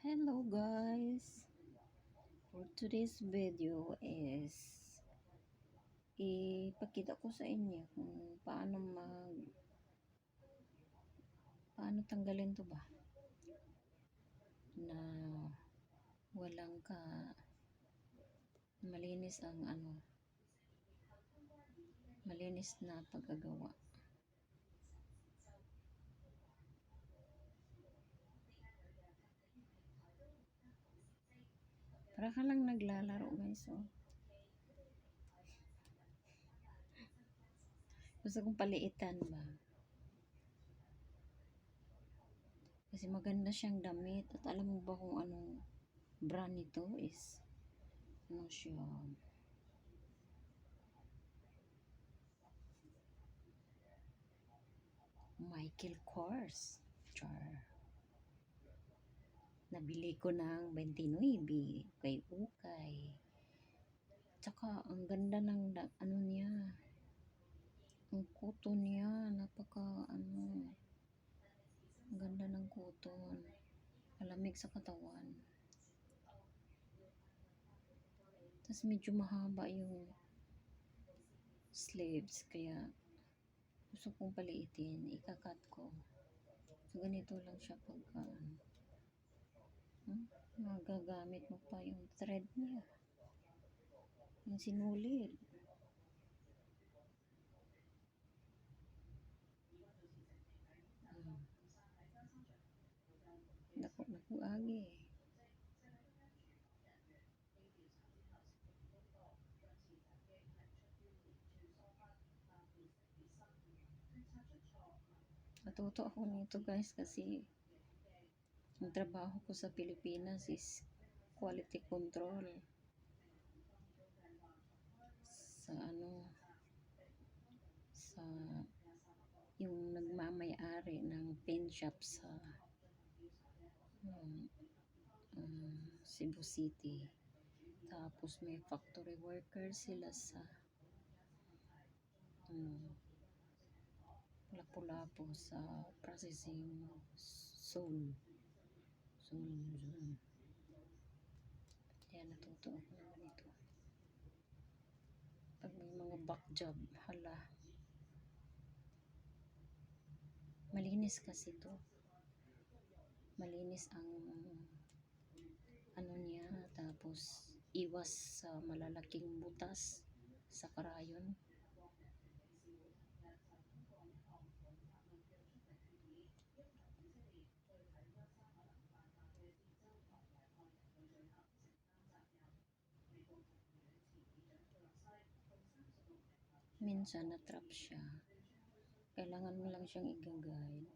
Hello guys! For today's video is ipakita ko sa inyo kung paano tanggalin to ba na walang malinis ang malinis na pagkagawa. Para ka lang naglalaro guys, oh. Gusto kong paliitan ba? Kasi maganda siyang damit. At alam mo ba kung anong brand nito is siya? Michael Kors. Char. Nabili ko ng 29 kay Ukay. Tsaka ang ganda ng niya. Ang kuto niya, ang ganda ng kuton. Malamig sa katawan. Tapos medyo mahaba yung sleeves, kaya gusto kong paliitin, ikakat ko. So ganito lang siya pagka magagamit mo pa yung thread niya. Yung sinulid. Naku agi. Natuto ako nito guys kasi ang trabaho ko sa Pilipinas is quality control sa sa yung nagmamay-ari ng paint shop sa Cebu City. Tapos may factory worker sila sa Lapu-Lapu sa processing zone. Kaya natuto ako ng ganito. Pag may mga back job, hala. Malinis kasi to. Malinis ang niya, tapos iwas sa malalaking butas sa karayon. Minsan na-trap siya. Kailangan mo lang siyang i-guide.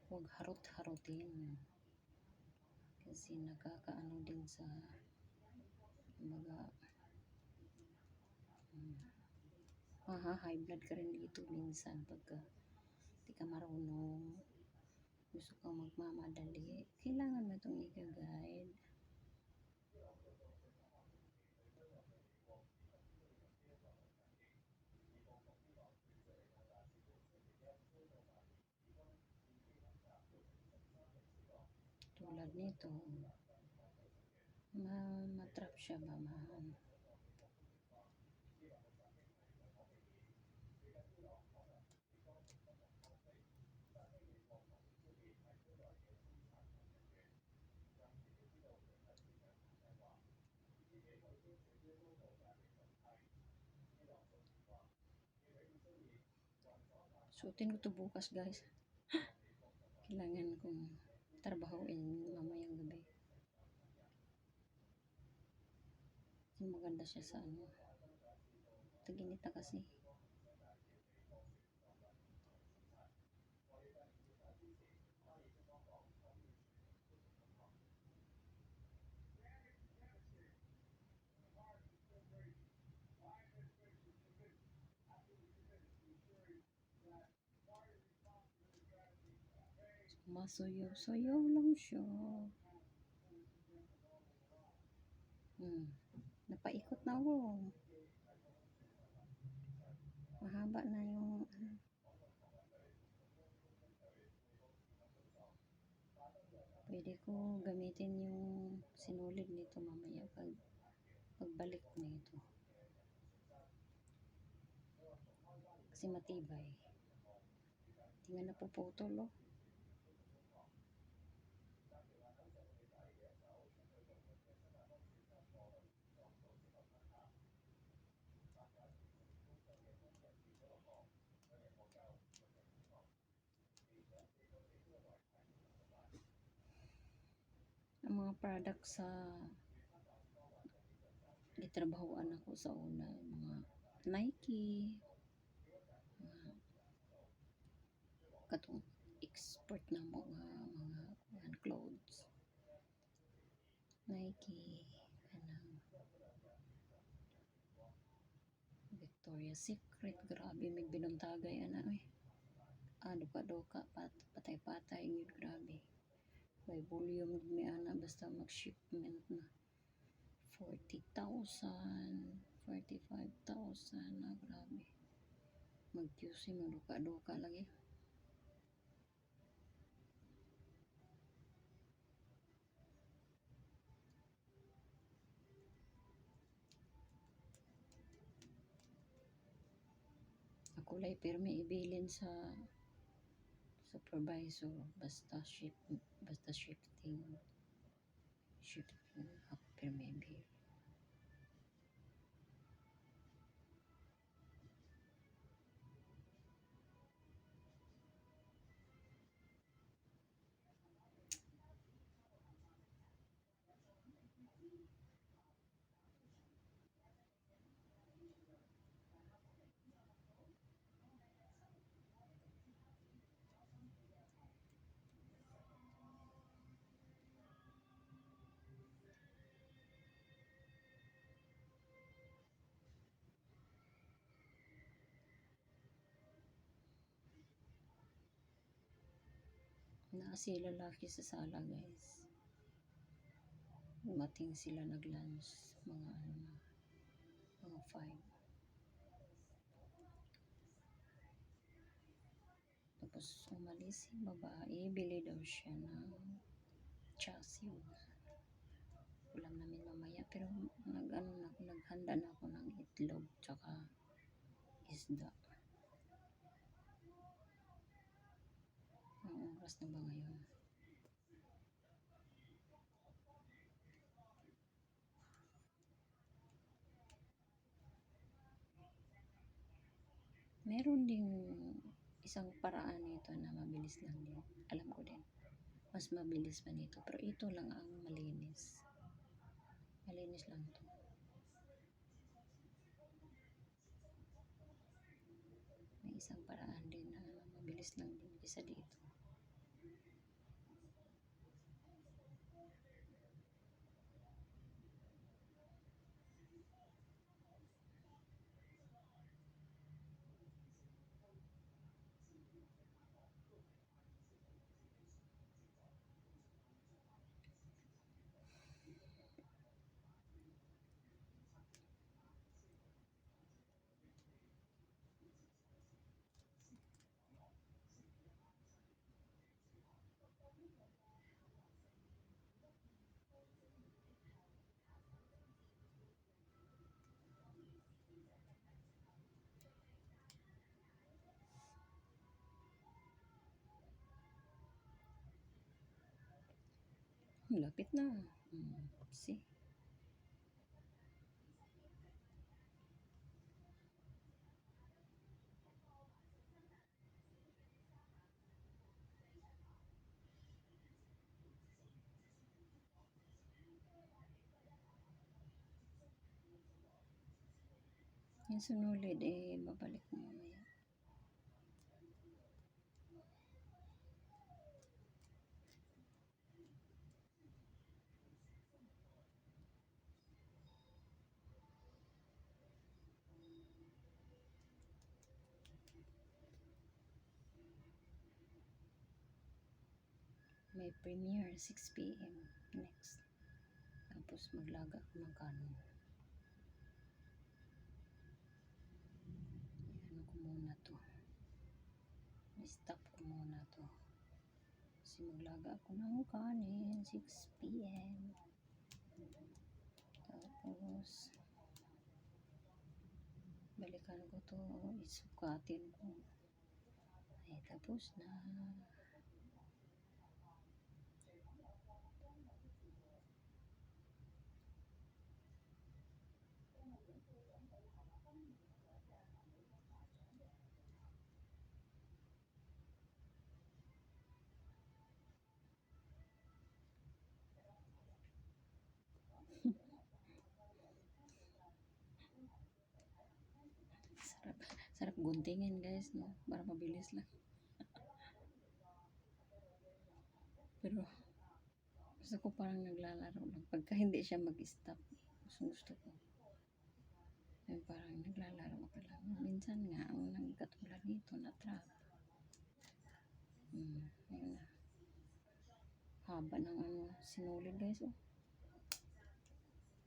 Huwag harot-harutin. Kasi nakakaano din sa high blood ka rin dito minsan pagka di ka marunong, gusto kang magmamadali, kailangan mo itong i-guide. Tulad nito, matrap siya ba suotin ko to bukas guys. Kailangan kong trabahoin mamayang gabi. Kasi maganda siya sa taginita kasi. Masuyaw-sayaw lang siya. Napaikot na ako. Mahaba na yung Pwede ko gamitin yung sinulid nito mamaya pagbalik nito. Kasi matibay. Hindi nga napuputol, oh. Ang mga products sa gitrabahoan ako sa una, mga Nike, mga katong export na mo mga clothes. Nike, kanang Victoria's Secret, grabe may binuntagay ana eh. Duka-duka, patay-patay yun, grabe. By volume may ana basta mag-shipment na. 40,000, 45,000 na, grabe. Mag-QC, magduka-duka lagi. Ako lang pirmi ibilin sa supervisor basta shifting ako pirmi ibilin. Na sila lalaki sa sala, guys. Dumating sila nag-lunch mga ano na, mga 5. Tapos umalis yung babae, bili daw siya ng chassis. Ulam namin mamaya, pero naghanda na ako ng itlog tsaka isda. Ang oras na ba ngayon? Meron ding isang paraan nito na mabilis lang din. Alam ko din. Mas mabilis pa nito. Pero ito lang ang malinis. Malinis lang to. May isang paraan din na mabilis lang din kaysa dito. Lapit na. See? Yung sunulid babalik mo mamaya. May premiere 6 p.m. next. Tapos maglaga ko ng kanon. Ano ko muna to. I-stop ko muna to. kasi maglaga ako ng kanin 6 p.m. Tapos balikan ko to, isukatin ko. Ay, tapos na. Sarap, sarap guntingin guys, no? Para mabilis lang. Pero gusto ko parang naglalaro lang. Pagka hindi siya mag-stop, gusto ko. Ay, parang naglalaro ka lang. Minsan nga, ang nang katulad nito na trap. Ayun na. Haba ng ano, sinulid guys, oh.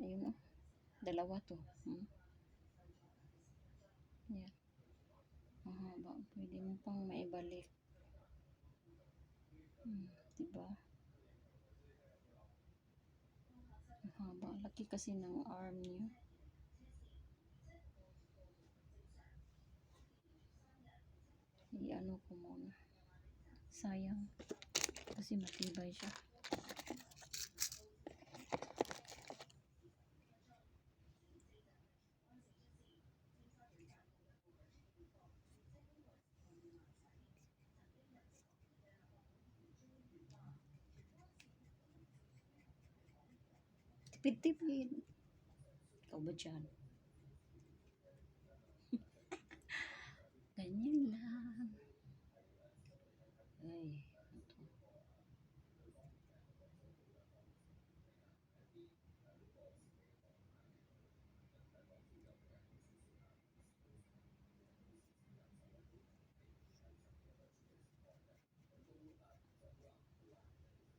Ayun, oh. Dalawa to. Yan. Mahaba. Pwede mo pang maibalik. Diba? Mahaba. Laki kasi ng arm niyo. I-ano ko muna. Sayang. Kasi matibay siya. Tipid-tipid. Ikaw ba dyan? Ganyan lang. Ay, ito.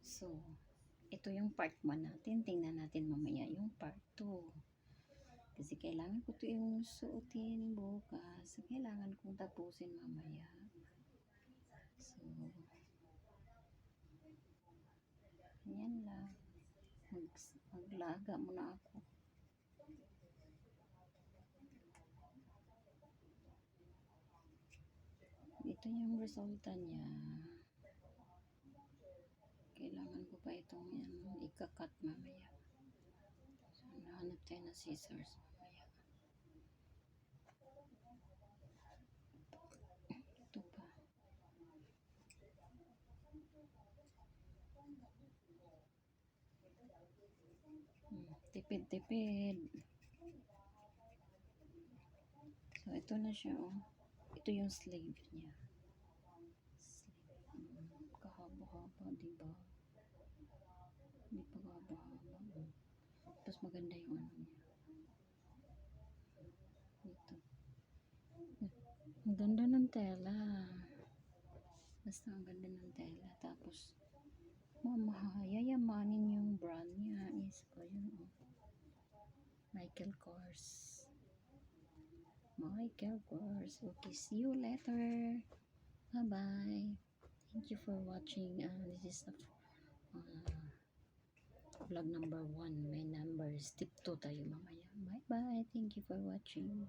So, ito yung part 1 natin. Tingnan natin mamaya yung part 2. Kasi kailangan ko ito yung suotin bukas. Kailangan kong tapusin mamaya. So, yan lang. Maglaga muna ako. Ito yung resulta niya. Kailangan ko pa itong yan, ikakat mamaya. So, nahanap tayo na scissors mamaya. Ito pa. Tipid-tipid. So, ito na siya, oh. Ito yung sleeve niya. Kahaba-haba, diba? Hindi pa kahaba-haba. Tapos maganda yung ano niya. Ito. Ang ganda ng tela. Basta ang ganda ng tela. Tapos, yayamanin yung brand niya is, yun, oh. Michael Kors. Michael Kors. Okay, see you later. Bye-bye. Thank you for watching. This is the vlog number 1. May number step 2 tayo mamaya. Bye-bye. Thank you for watching.